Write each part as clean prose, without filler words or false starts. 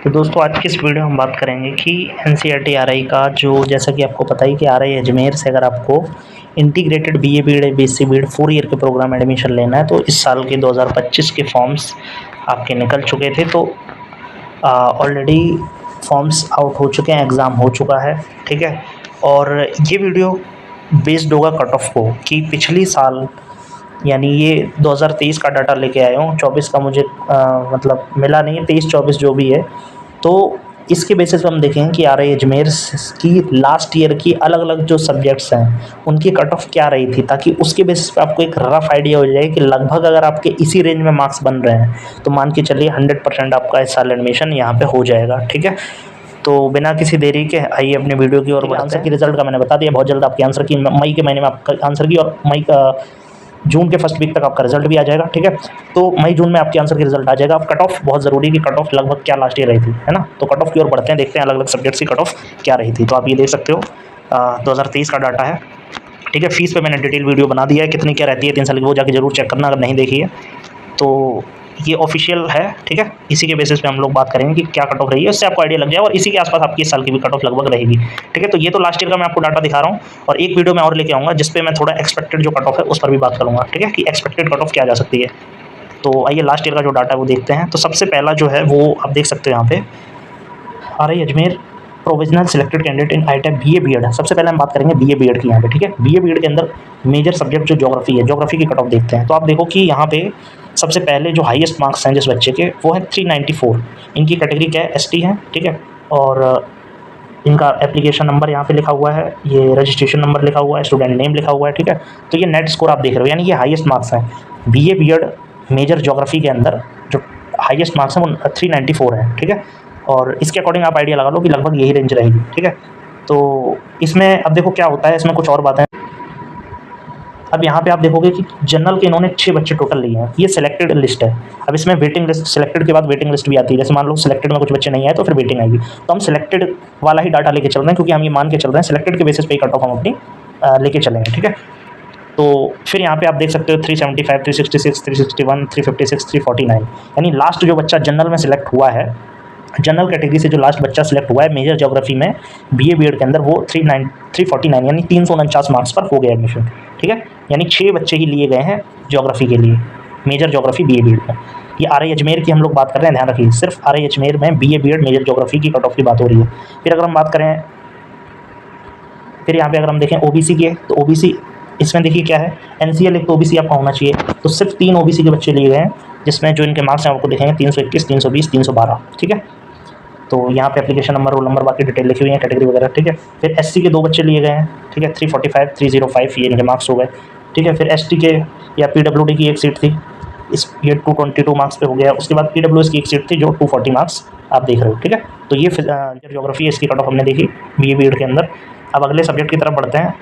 तो दोस्तों आज की इस वीडियो में हम बात करेंगे कि एनसीईआरटी आरआई का जो जैसा कि आपको पता ही कि आरआई अजमेर से अगर आपको integrated BA BEd BSc BEd 4 year के प्रोग्राम में एडमिशन लेना है तो इस साल के 2025 के फॉर्म्स आपके निकल चुके थे। तो ऑलरेडी फॉर्म्स आउट हो चुके हैं, एग्ज़ाम हो चुका है, ठीक है। और ये वीडियो बेस्ड होगा कट ऑफ को कि पिछली साल यानी ये 2023 का डाटा लेके आया हूँ, 24 का मुझे मतलब मिला नहीं है, 23-24 जो भी है। तो इसके बेसिस पे हम देखेंगे कि आरआई अजमेर की लास्ट ईयर की अलग अलग जो सब्जेक्ट्स हैं उनकी कट ऑफ क्या रही थी, ताकि उसके बेसिस पे आपको एक रफ आइडिया हो जाए कि लगभग अगर आपके इसी रेंज में मार्क्स बन रहे हैं तो मान के चलिए 100% आपका इस साल एडमिशन यहाँ पे हो जाएगा, ठीक है। तो बिना किसी देरी के आइए अपने वीडियो की ओर। आंसर की रिजल्ट का मैंने बता दिया, बहुत जल्द आपके आंसर की मई के महीने में आपका आंसर की और जून के फर्स्ट वीक तक आपका रिजल्ट भी आ जाएगा, ठीक है। तो मई जून में आपके आंसर की रिजल्ट आ जाएगा। अब कट ऑफ बहुत ज़रूरी है कि कट ऑफ लगभग क्या लास्ट ईयर रही थी, है ना। तो कट ऑफ की ओर बढ़ते हैं, देखते हैं अलग अलग सब्जेक्ट्स की कट ऑफ क्या रही थी। तो आप ये देख सकते हो 2023 का डाटा है, ठीक है। फीस पे मैंने डिटेल वीडियो बना दिया है, कितनी क्या रहती है 3 साल की, वो जाके जरूर चेक करना अगर नहीं देखी है तो। ये ऑफिशियल है, ठीक है। इसी के बेसिस पे हम लोग बात करेंगे कि क्या कट ऑफ रही है, उससे आपको आइडिया लग जाए और इसी के आसपास आपकी इस साल की भी कट ऑफ लगभग रहेगी, ठीक है। तो ये तो लास्ट ईयर का मैं आपको डाटा दिखा रहा हूँ और एक वीडियो मैं और लेके आऊँगा जिसपे मैं थोड़ा एक्सपेक्टेड जो कट ऑफ है उस पर भी बात करूँगा, ठीक है, कि एक्सपेक्टेड कट ऑफ क्या जा सकती है। तो आइए लास्ट ईयर का जो डाटा है वो देखते हैं। तो सबसे पहला जो है वो आप देख सकते हो यहाँ पे RI Ajmer provisional selected candidate in ITEP BA BEd. सबसे पहले हम बात करेंगे बीए बीएड की यहाँ पे, ठीक है। बीए बीएड के अंदर मेजर सब्जेक्ट जो ज्योग्राफी है, ज्योग्राफी की कट ऑफ देखते हैं। तो आप देखो कि यहाँ पे सबसे पहले जो हाईएस्ट मार्क्स हैं जिस बच्चे के वो है 394। इनकी कैटेगरी क्या है, एसटी है, ठीक है। और इनका एप्लीकेशन नंबर यहाँ पे लिखा हुआ है, ये रजिस्ट्रेशन नंबर लिखा हुआ है, स्टूडेंट नेम लिखा हुआ है, ठीक है। तो ये नेट स्कोर आप देख रहे हो, यानी ये हाईएस्ट मार्क्स हैं बीए बीएड मेजर ज्योग्राफी के अंदर। जो हाईएस्ट मार्क्स हैं वो 394 है, ठीक है। और इसके अकॉर्डिंग आप आइडिया लगा लो कि लगभग यही रेंज रहेगी, ठीक है। तो इसमें अब देखो क्या होता है, इसमें कुछ और बातें। अब यहाँ पे आप देखोगे कि जनरल के इन्होंने 6 बच्चे टोटल लिए हैं, ये सिलेक्टेड लिस्ट है। अब इसमें वेटिंग लिस्ट, सिलेक्टेड के बाद वेटिंग लिस्ट भी आती है। जैसे मान लो सिलेक्टेड में कुछ बच्चे नहीं आए तो फिर वेटिंग आएगी। तो हम सिलेक्टेड वाला ही डाटा लेके चल रहे हैं, क्योंकि हम ये मान के चल रहे हैं सिलेक्टेड के बेसिस पे ही कट ऑफ हम अपनी लेके चलेंगे, ठीक है। तो फिर यहाँ पे आप देख सकते हो 375, 366, 361, 356, 349, यानी लास्ट जो बच्चा जनरल में सिलेक्ट हुआ है, जनरल कैटेगरी से जो लास्ट बच्चा सिलेक्ट हुआ है मेजर ज्योग्राफी में बीए बीएड के अंदर, वो 349 यानी 349 मार्क्स पर हो गया एडमिशन, ठीक है। यानी 6 बच्चे ही लिए गए हैं ज्योग्राफी के लिए, मेजर ज्योग्राफी बीए बीएड में। ये आरआई अजमेर की हम लोग बात कर रहे हैं, ध्यान रखिए, सिर्फ आरआई अजमेर में बीए बीएड मेजर ज्योग्राफी की कट ऑफ की बात हो रही है। फिर अगर हम बात करें, फिर यहाँ पे अगर हम देखें ओबीसी की, तो ओबीसी इसमें देखिए क्या है, एनसीएल एक तो ओबीसी आपका होना चाहिए। तो सिर्फ 3 ओबीसी के बच्चे लिए गए हैं, जिसमें जो इनके मार्क्स हैं आपको दिखेंगे 321, 320, 312, ठीक है। तो यहाँ पे एप्लीकेशन नंबर, रोल नंबर, बाकी डिटेल लिखी हुई है, कैटेगरी वगैरह, ठीक है। फिर एससी के 2 बच्चे लिए गए हैं, ठीक है, 345, 305 ये इनके मार्क्स हो गए, ठीक है। फिर एसटी के या पीडब्ल्यूडी की एक सीट थी, इस ये 222 मार्क्स पे हो गया। उसके बाद पीडब्ल्यूएस की एक सीट थी जो 240 मार्क्स आप देख रहे हो, ठीक है। तो ये ज्योग्राफी इसकी कट ऑफ हमने देखी बीए बीएड के अंदर। अब अगले सब्जेक्ट की तरफ बढ़ते हैं।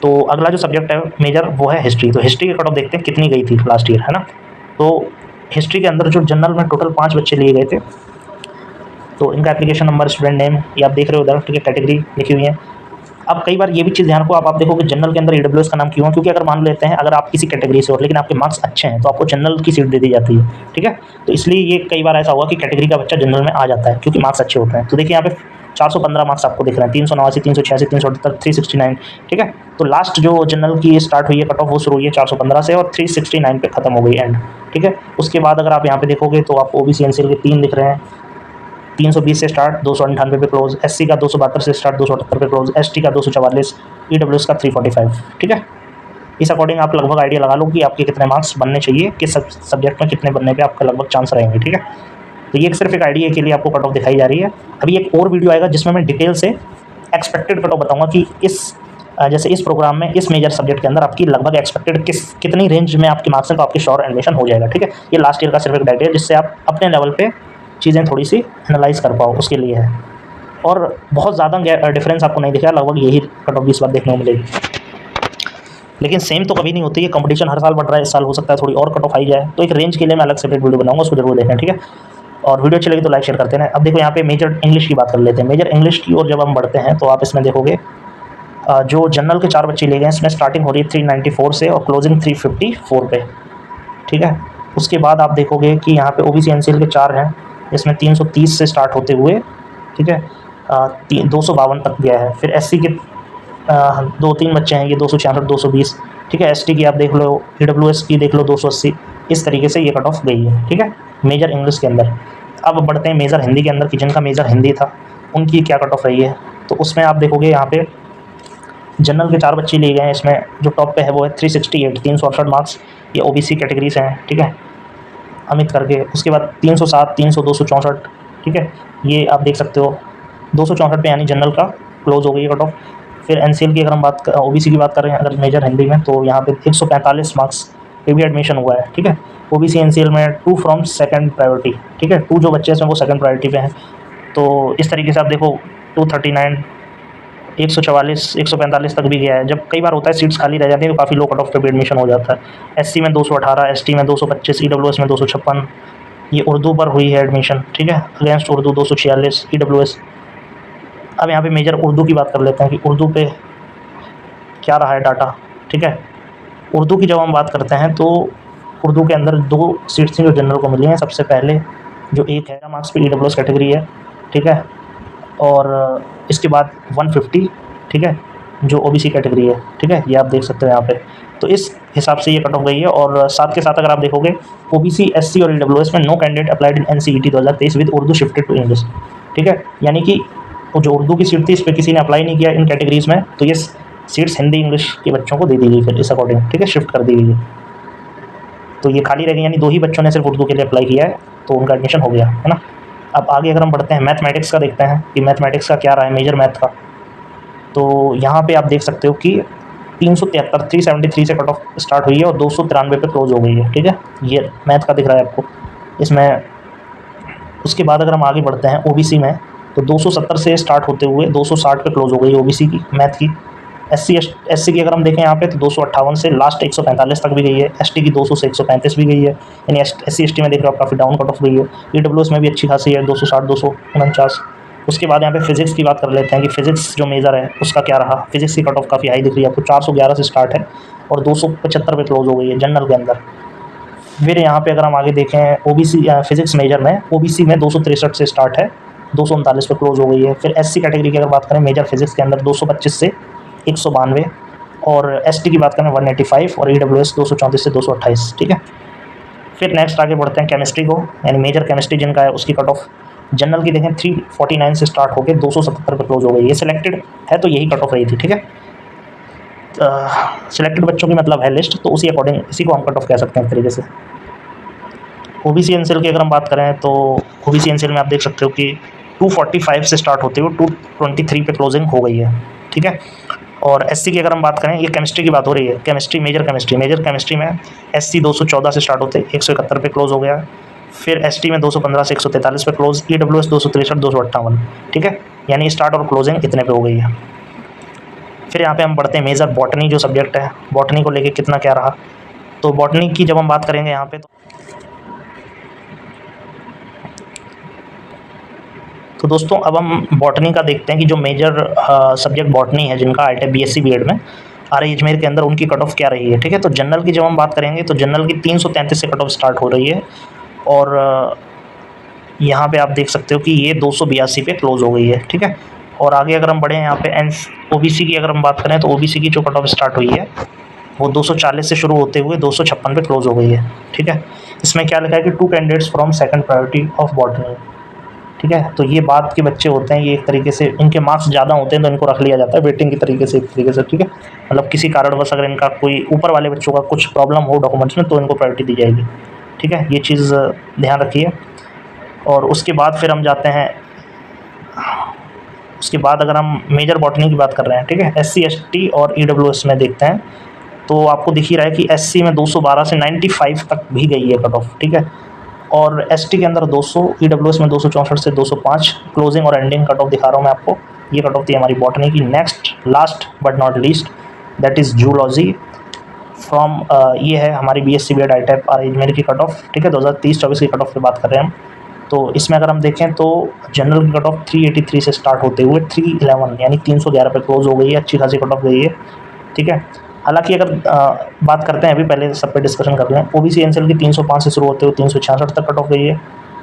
तो अगला जो सब्जेक्ट है मेजर वो है हिस्ट्री। तो हिस्ट्री की कट ऑफ देखते हैं कितनी गई थी लास्ट ईयर, है ना। तो हिस्ट्री के अंदर जो जनरल में टोटल 5 बच्चे लिए गए थे, तो इनका एप्लीकेशन नंबर, स्टूडेंट नेम ये आप देख रहे हो उधर, ठीक है, कैटेगरी लिखी हुई है। अब कई बार ये भी चीज़ ध्यान को आप देखो कि जनरल के अंदर ईडब्ल्यूएस का नाम क्यों है, क्योंकि अगर मान लेते हैं अगर आप किसी कैटेगरी से हो लेकिन आपके मार्क्स अच्छे हैं तो आपको जनरल की सीट दे दी जाती है, ठीक है। तो इसलिए ये कई बार ऐसा हुआ कि कैटेगरी का बच्चा जनरल में आ जाता है क्योंकि मार्क्स अच्छे होते हैं। तो देखिए यहाँ पे 415 मार्क्स आपको दिख रहे हैं, 389, 386, 378, 369, ठीक है। तो लास्ट जो जनरल की स्टार्ट हुई है कट ऑफ वो शुरू हुई है 415 से और 369 पे खत्म हो गई एंड, ठीक है। उसके बाद अगर आप यहाँ पे देखोगे तो आपको ओबीसी एनसीएल के 3 दिख रहे हैं, 320 से स्टार्ट 298 पे क्लोज, एससी का 272 से स्टार्ट 278 पे क्लोज, एसटी का 244, ईडब्ल्यूएस का 345, ठीक है। इस अकॉर्डिंग आप लगभग आइडिया लगा लो कि आपके कितने मार्क्स बनने चाहिए, किस सब्जेक्ट में कितने बनने पे आपका लगभग चांस रहेंगे, ठीक है। तो ये सिर्फ एक आइडिया के लिए आपको कट ऑफ दिखाई जा रही है। अभी एक और वीडियो आएगा जिसमें मैं डिटेल से एक्सपेक्टेड कट ऑफ बताऊँगा कि इस जैसे इस प्रोग्राम में इस मेजर सब्जेक्ट के अंदर आपकी लगभग एक्सपेक्टेड कितनी रेंज में आपके मार्क्स हैं तो आपकी श्योर एडमिशन हो जाएगा, ठीक है। ये लास्ट ईयर का सिर्फ एक डाटा है जिससे आप अपने लेवल पे चीज़ें थोड़ी सी एनालाइज कर पाओ, उसके लिए है। और बहुत ज़्यादा डिफरेंस आपको नहीं दिखा, लगभग यही कट ऑफ 20 बार देखने को मिलेगी, लेकिन सेम तो कभी नहीं होती है। कंपटीशन हर साल बढ़ रहा है, इस साल हो सकता है थोड़ी और कट ऑफ आई जाए। तो एक रेंज के लिए मैं अलग सेपरेट वीडियो बनाऊंगा, उसको जरूर देखें, ठीक है। और वीडियो अच्छी लगी तो लाइक शेयर करते हैं। अब देखो यहाँ पे मेजर इंग्लिश की बात कर लेते हैं। मेजर इंग्लिश की ओर जब हम बढ़ते हैं तो आप इसमें देखोगे जो जनरल के 4 बच्चे लिए गए हैं इसमें स्टार्टिंग हो रही है 394 से और क्लोजिंग 354 पे, ठीक है। उसके बाद आप देखोगे कि यहाँ पे ओबीसी एनसीएल के 4 हैं, इसमें 330 से स्टार्ट होते हुए, ठीक है, 252 तक गया है। फिर एससी के 2-3 बच्चे हैं, ये 266, 220, ठीक है। एसटी की आप देख लो, ईडब्ल्यूएस की देख लो 280, इस तरीके से ये कट ऑफ गई है, ठीक है, मेजर इंग्लिश के अंदर। अब बढ़ते हैं मेजर हिंदी के अंदर कि जिनका मेजर हिंदी था उनकी क्या कट ऑफ रही है। तो उसमें आप देखोगे यहाँ पे जनरल के 4 बच्चे लिए गए हैं। इसमें जो टॉप पे है वो है 368, 368 मार्क्स, ये ओबीसी कैटेगरी से हैं, ठीक है, अमित करके। उसके बाद 307, 300, 264, ठीक है, ये आप देख सकते हो 264 पे, यानी जनरल का क्लोज हो गई है कट ऑफ। फिर एनसीएल की अगर हम बात ओबीसी की बात कर रहे हैं अगर मेजर हिंदी में, तो यहाँ पे 145 मार्क्स पे भी एडमिशन हुआ है, ठीक है। ओबीसी एनसीएल में 2 फ्रॉम सेकंड प्रायोरिटी, ठीक है, 2 जो बच्चे हैं वो सेकंड प्रायोरिटी पे हैं। तो इस तरीके से आप देखो 239, 144, 145 तक भी गया है। जब कई बार होता है सीट्स खाली रह जाती हैं तो काफ़ी लो कट ऑफ पे भी एडमिशन हो जाता है। एससी में 218, एसटी में 225, ईडब्ल्यूएस में 256, ये उर्दू पर हुई है एडमिशन, ठीक है, अगेंस्ट उर्दू 246 ईडब्ल्यूएस। अब यहाँ पे मेजर उर्दू की बात कर लेते हैं कि उर्दू पे क्या रहा है डाटा, ठीक है। उर्दू की जब हम बात करते हैं तो उर्दू के अंदर 2 सीट्स थी जो जनरल को मिली हैं। सबसे पहले जो एक है मार्क्स पे ईडब्ल्यूएस कैटेगरी है, ठीक है, और इसके बाद 150, ठीक है, जो ओबीसी कैटेगरी है, ठीक है, ये आप देख सकते हो यहाँ पे। तो इस हिसाब से ये कट ऑफ गई है। और साथ के साथ अगर आप देखोगे ओबीसी, एससी और ईडब्ल्यूएस में no candidate applied in NCET 2023 with Urdu shifted to English, ठीक है, यानी कि वो जो उर्दू की सीट थी इस पर किसी ने अप्लाई नहीं किया इन कैटेगरीज में, तो ये सीट्स हिंदी इंग्लिश के बच्चों को दे दी गई फिर इस अकॉर्डिंग, ठीक है, शिफ्ट कर दी गई है। तो ये खाली रह गई, यानी 2 ही बच्चों ने सिर्फ उर्दू के लिए अप्लाई किया है, तो उनका एडमिशन हो गया, है ना। अब आगे अगर हम बढ़ते हैं मैथमेटिक्स का देखते हैं कि मैथमेटिक्स का क्या रहा है, मेजर मैथ का। तो यहाँ पे आप देख सकते हो कि 373, 373 से कट ऑफ स्टार्ट हुई है और 293 पे क्लोज हो गई है, ठीक है, ये मैथ का दिख रहा है आपको इसमें। उसके बाद अगर हम आगे बढ़ते हैं ओबीसी में, तो 270 से स्टार्ट होते हुए 260 पे क्लोज हो गई ओबीसी की मैथ की। एससी की अगर हम देखें यहाँ पे तो 258 से लास्ट 145 तक भी गई है। एसटी की 200 से 135 भी गई है, यानी एससी एसटी में देख रहे हो आप काफ़ी डाउन कट ऑफ गई है। ईडब्ल्यूएस में भी अच्छी खासी है, 260, 249। उसके बाद यहाँ पे फिजिक्स की बात कर लेते हैं कि फिजिक्स जो मेजर है उसका क्या रहा। फिजिक्स की कट ऑफ काफ़ी हाई दिख रही है आपको, 411 से स्टार्ट है और 275 पे क्लोज हो गई है जनरल के अंदर। फिर यहाँ पे अगर हम आगे देखें ओबीसी फिजिक्स मेजर में, ओबीसी में 263 से स्टार्ट है, 239 पे क्लोज हो गई है। फिर एससी कैटेगरी की अगर बात करें मेजर फिजिक्स के अंदर 225 से 192, और एसटी की बात करें 185, और ईडब्ल्यूएस 234 से 228, ठीक है। फिर नेक्स्ट आगे बढ़ते हैं केमिस्ट्री को, यानी मेजर केमिस्ट्री जिनका है उसकी कट ऑफ जनरल की देखें 349 से स्टार्ट होकर 277 पे क्लोज हो गई। ये सिलेक्टेड है तो यही कट ऑफ रही थी, ठीक है। सिलेक्टेड बच्चों की मतलब है लिस्ट, तो उसी अकॉर्डिंग इसी को हम कट ऑफ कह सकते हैं एक तरीके से। ओबीसी एनसीएल की अगर हम बात करें तो ओबीसी एनसीएल में आप देख सकते हो कि 245 से स्टार्ट होते हुए 223 पे क्लोजिंग हो गई है, ठीक है। और एससी की अगर हम बात करें, ये केमिस्ट्री की बात हो रही है, केमिस्ट्री मेजर केमिस्ट्री में एससी 214 से स्टार्ट होते 171 पे क्लोज हो गया। फिर एसटी में 215 से 143 पे क्लोज, ईडब्ल्यूएस 263, 258, ठीक है, यानी स्टार्ट और क्लोजिंग इतने पे हो गई है। फिर यहाँ पे हम बढ़ते हैं मेजर बॉटनी जो सब्जेक्ट है, बॉटनी को लेके कितना क्या रहा। तो बॉटनी की जब हम बात करेंगे यहाँ पे तो दोस्तों अब हम बॉटनी का देखते हैं कि जो मेजर सब्जेक्ट बॉटनी है जिनका आईटेक बीएससी बीएड में आरआई अजमेर के अंदर उनकी कट ऑफ क्या रही है, ठीक है। तो जनरल की जब हम बात करेंगे तो जनरल की 333 से कट ऑफ स्टार्ट हो रही है, और यहाँ पे आप देख सकते हो कि ये 282 पे क्लोज हो गई है, ठीक है। और आगे अगर हम बढ़े यहाँ पे ओबीसी की अगर हम बात करें तो ओबीसी की जो कट ऑफ स्टार्ट हुई है वो 240 से शुरू होते हुए 256 पे क्लोज हो गई है, ठीक है। इसमें क्या लिखा है कि 2 candidates from second priority of botany, ठीक है। तो ये बात के बच्चे होते हैं, ये एक तरीके से इनके मार्क्स ज़्यादा होते हैं तो इनको रख लिया जाता है वेटिंग की तरीके से, एक तरीके से, ठीक है। मतलब किसी कारणवश अगर इनका कोई ऊपर वाले बच्चों का कुछ प्रॉब्लम हो डॉक्यूमेंट्स में तो इनको प्रायोरिटी दी जाएगी, ठीक है, ये चीज़ ध्यान रखिए। और उसके बाद फिर हम जाते हैं, उसके बाद अगर हम मेजर बॉटनी की बात कर रहे हैं, ठीक है, एससी एसटी और ईडब्ल्यूएस में देखते हैं तो आपको दिख ही रहा है कि एससी में 212 से 95 तक भी गई है कट ऑफ, ठीक है। और एसटी के अंदर 200, ईडब्ल्यूएस में 264 से 205 क्लोजिंग और एंडिंग कट ऑफ दिखा रहा हूँ मैं आपको। ये कट ऑफ थी हमारी बॉटनी की। Next last but not least that is zoology from ये है हमारी BSc BEd ITEC RI Ajmer की कट ऑफ, ठीक है, 2023-24 की कट ऑफ की बात कर रहे हैं हम। तो इसमें अगर हम देखें तो जनरल की कट ऑफ 383 से स्टार्ट होते हुए 311 यानी 311 पे क्लोज हो गई है, अच्छी खासी कट ऑफ गई है, ठीक है। हालांकि अगर बात करते हैं अभी पहले सब पे डिस्कशन कर रहे हैं, ओबीसी एनसीएल की 305 से शुरू होते हुए 366 तक कट ऑफ गई है,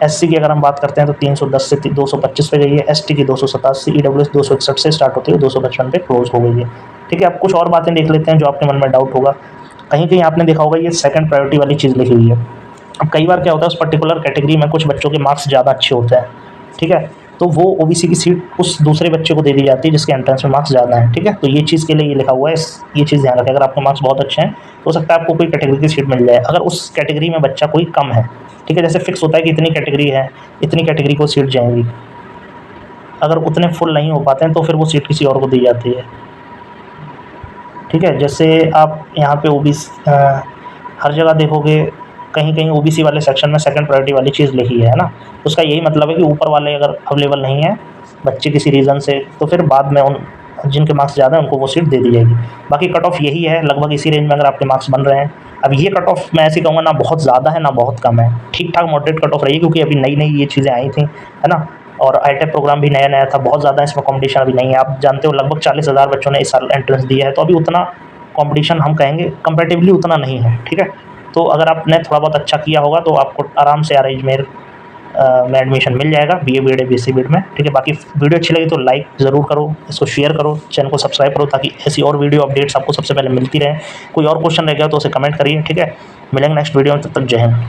एससी की अगर हम बात करते हैं तो 310 से 225 पे गई है, एसटी की 287, ईडब्ल्यूएस 261 से स्टार्ट होती है, 255 पे क्लोज हो गई है। ठीक है, अब कुछ और बातें देख लेते हैं जो आपके मन में डाउट होगा। कहीं कहीं आपने देखा होगा ये सेकंड प्रायोरिटी वाली चीज़ लिखी हुई है। अब कई बार क्या होता है उस पर्टिकुलर कैटेगरी में कुछ बच्चों के मार्क्स ज़्यादा अच्छे होते हैं, ठीक है, तो वो ओबीसी की सीट उस दूसरे बच्चे को दे दी जाती है जिसके एंट्रेंस में मार्क्स ज़्यादा हैं। ठीक है, तो ये चीज़ के लिए ये लिखा हुआ है, ये चीज़ ध्यान रखें। अगर आपके मार्क्स बहुत अच्छे हैं तो हो सकता है आपको कोई कैटेगरी की सीट मिल जाए, अगर उस कैटेगरी में बच्चा कोई कम है। ठीक है, जैसे फिक्स होता है कि इतनी कैटेगरी है, इतनी कैटेगरी को सीट जाएंगी, अगर उतने फुल नहीं हो पाते हैं तो फिर वो सीट किसी और को दी जाती है। ठीक है, जैसे आप यहाँ पे ओबीसी हर जगह देखोगे, कहीं कहीं ओबीसी वाले सेक्शन में सेकंड प्रायोरिटी वाली चीज़ लिखी है ना, उसका यही मतलब है कि ऊपर वाले अगर अवेलेबल नहीं है बच्चे किसी रीज़न से, तो फिर बाद में उन जिनके मार्क्स ज़्यादा हैं उनको वो सीट दे दी जाएगी। बाकी कट ऑफ यही है, लगभग इसी रेंज में अगर आपके मार्क्स बन रहे हैं। अब ये कट ऑफ मैं ऐसे कहूँगा ना बहुत ज़्यादा है ना बहुत कम है, ठीक ठाक मॉडरेट कट ऑफ रही है, क्योंकि अभी नई नई ये चीज़ें आई थी, है ना, और आईटेक प्रोग्राम भी नया नया था, बहुत ज़्यादा इसमें कॉम्पिटिशन अभी नहीं है। आप जानते हो लगभग 40,000 बच्चों ने इस साल एंट्रेंस दिया है, तो अभी उतना कॉम्पिटिशन हम कहेंगे कंपैरेटिवली उतना नहीं है। ठीक है, तो अगर आपने थोड़ा बहुत अच्छा किया होगा तो आपको आराम से आरआई अजमेर में एडमिशन मिल जाएगा बीए बीएड बीएससी बीएड में। ठीक है, बाकी वीडियो अच्छी लगी तो लाइक ज़रूर करो, इसको शेयर करो, चैनल को सब्सक्राइब करो ताकि ऐसी और वीडियो अपडेट्स आपको सबसे पहले मिलती रहे। कोई और क्वेश्चन रह गया तो उसे कमेंट करिए। ठीक है, मिलेंगे नेक्स्ट वीडियो में, तब तक जय हिंद।